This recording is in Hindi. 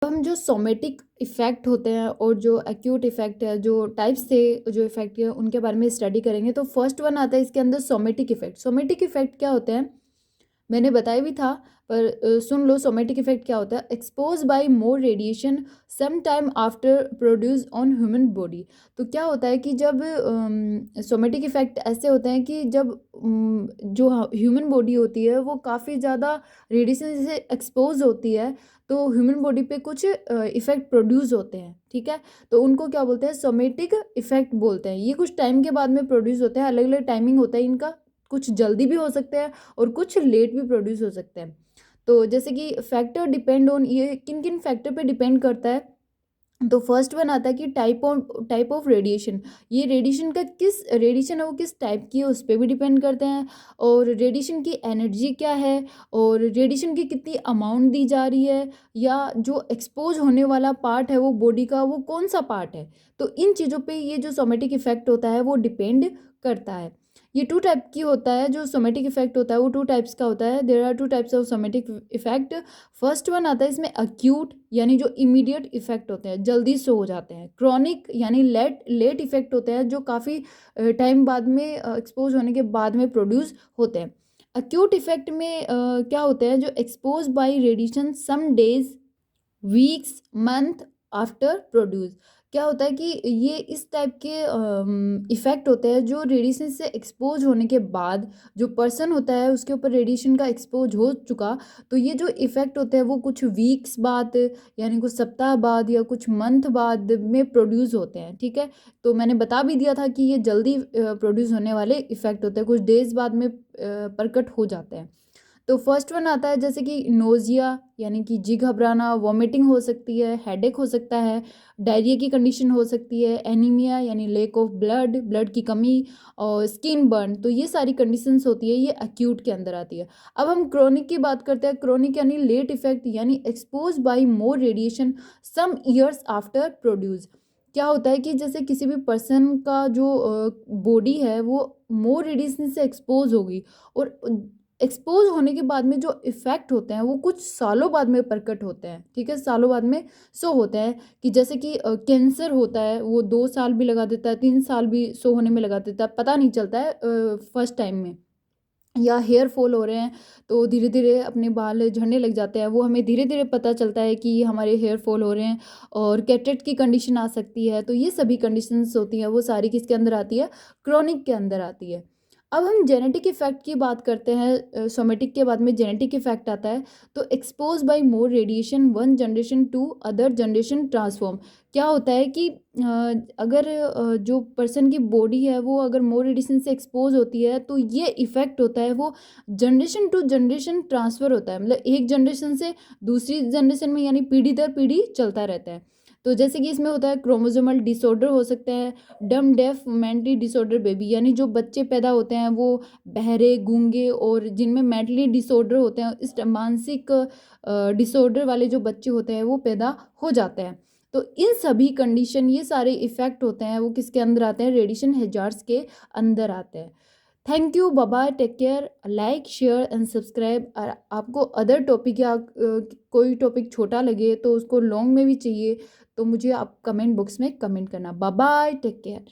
हम जो सोमेटिक इफ़ेक्ट होते हैं और जो एक्यूट इफ़ेक्ट है, जो टाइप्स थे जो इफ़ेक्ट के उनके बारे में स्टडी करेंगे। तो फर्स्ट वन आता है इसके अंदर सोमेटिक इफ़ेक्ट। सोमेटिक इफ़ेक्ट क्या होते हैं, मैंने बताया भी था, पर सुन लो सोमेटिक इफेक्ट क्या होता है। Expose by more radiation some time after produce on human body. तो क्या होता है कि जब सोमेटिक इफेक्ट ऐसे होते हैं कि जब जो ह्यूमन बॉडी होती है वो काफ़ी ज़्यादा रेडिएशन से एक्सपोज होती है, तो ह्यूमन बॉडी पे कुछ इफेक्ट प्रोड्यूस होते हैं, ठीक है। तो उनको क्या बोलते हैं, सोमेटिक इफेक्ट बोलते हैं। ये कुछ टाइम के बाद में प्रोड्यूस होते हैं, अलग अलग टाइमिंग होता है इनका, कुछ जल्दी भी हो सकते हैं और कुछ लेट भी प्रोड्यूस हो सकते हैं। तो जैसे कि फैक्टर डिपेंड ऑन, ये किन किन फैक्टर पे डिपेंड करता है। तो फर्स्ट वन आता है कि टाइप ऑफ रेडिएशन। ये रेडिएशन का किस रेडिएशन है वो किस टाइप की है उस पर भी डिपेंड करते हैं। और रेडिएशन की एनर्जी क्या है, और रेडिएशन की कितनी अमाउंट दी जा रही है, या जो एक्सपोज होने वाला पार्ट है वो बॉडी का वो कौन सा पार्ट है। तो इन चीज़ों पे ये जो सोमेटिक इफेक्ट होता है वो डिपेंड करता है। ये टू टाइप की होता है, जो सोमेटिक इफेक्ट होता है वो टू टाइप्स का होता है। There are two types of somatic effect. First one आता है इसमें अक्यूट, यानी जो इमीडिएट इफेक्ट होते हैं, जल्दी से हो जाते हैं। क्रॉनिक यानी लेट लेट इफेक्ट होते हैं, जो काफ़ी टाइम बाद में एक्सपोज होने के बाद में प्रोड्यूस होते हैं। अक्यूट इफेक्ट में क्या होते हैं, जो expose by radiation some days, weeks, month after produce. क्या होता है कि ये इस टाइप के इफ़ेक्ट होते हैं जो रेडिएशन से एक्सपोज होने के बाद, जो पर्सन होता है उसके ऊपर रेडिएशन का एक्सपोज हो चुका, तो ये जो इफ़ेक्ट होते हैं वो कुछ वीक्स बाद, यानी कुछ सप्ताह बाद या कुछ मंथ बाद में प्रोड्यूस होते हैं, ठीक है। तो मैंने बता भी दिया था कि ये जल्दी प्रोड्यूस होने वाले इफ़ेक्ट होते हैं, कुछ डेज बाद में प्रकट हो जाते हैं। तो फर्स्ट वन आता है जैसे कि नोज़िया, यानी कि जी घबराना, वॉमिटिंग हो सकती है, हेडेक हो सकता है, डायरिया की कंडीशन हो सकती है, एनीमिया यानी लेक ऑफ ब्लड, ब्लड की कमी, और स्किन बर्न। तो ये सारी कंडीशंस होती है, ये एक्यूट के अंदर आती है। अब हम क्रोनिक की बात करते हैं। क्रोनिक यानी लेट इफेक्ट, यानी expose by more radiation some years after produce. क्या होता है कि जैसे किसी भी पर्सन का जो बॉडी है वो मोर रेडिएशन से एक्सपोज होगी, और एक्सपोज होने के बाद में जो इफ़ेक्ट होते हैं वो कुछ सालों बाद में प्रकट होते हैं, ठीक है, सालों बाद में शो होते हैं। कि जैसे कि कैंसर होता है, वो 2 साल भी लगा देता है, 3 साल भी शो होने में लगा देता है, पता नहीं चलता है फर्स्ट टाइम में। या हेयर फॉल हो रहे हैं तो धीरे धीरे अपने बाल झड़ने लग जाते हैं, वो हमें धीरे धीरे पता चलता है कि हमारे हेयर फॉल हो रहे हैं। और कैटरेक्ट की कंडीशन आ सकती है। तो ये सभी कंडीशंस होती हैं, वो सारी किसके अंदर आती है, क्रॉनिक के अंदर आती है। अब हम जेनेटिक इफेक्ट की बात करते हैं। सोमेटिक के बाद में जेनेटिक इफेक्ट आता है। तो expose by more radiation one generation to other generation transform. क्या होता है कि अगर जो पर्सन की बॉडी है वो अगर मोर रेडिएशन से एक्सपोज होती है, तो ये इफेक्ट होता है वो जनरेशन टू जनरेशन ट्रांसफ़र होता है, मतलब एक जनरेशन से दूसरी जनरेशन में, यानी पीढ़ी दर पीढ़ी चलता रहता है। तो जैसे कि इसमें होता है क्रोमोसोमल डिसऑर्डर हो सकते हैं, डम डेफ मेंटली डिसऑर्डर बेबी, यानी जो बच्चे पैदा होते हैं वो बहरे, गूंगे, और जिनमें मेंटली डिसऑर्डर होते हैं, इस मानसिक डिसऑर्डर वाले जो बच्चे होते हैं वो पैदा हो जाते हैं। तो इन सभी कंडीशन, ये सारे इफ़ेक्ट होते हैं वो किसके अंदर आते हैं, रेडिएशन हैजार्ड्स के अंदर आते हैं। Thank you, bye bye, take care, like share and subscribe. और आपको अदर टॉपिक या कोई टॉपिक छोटा लगे तो उसको लॉन्ग में भी चाहिए, तो मुझे आप कमेंट बॉक्स में कमेंट करना। Bye bye, take care.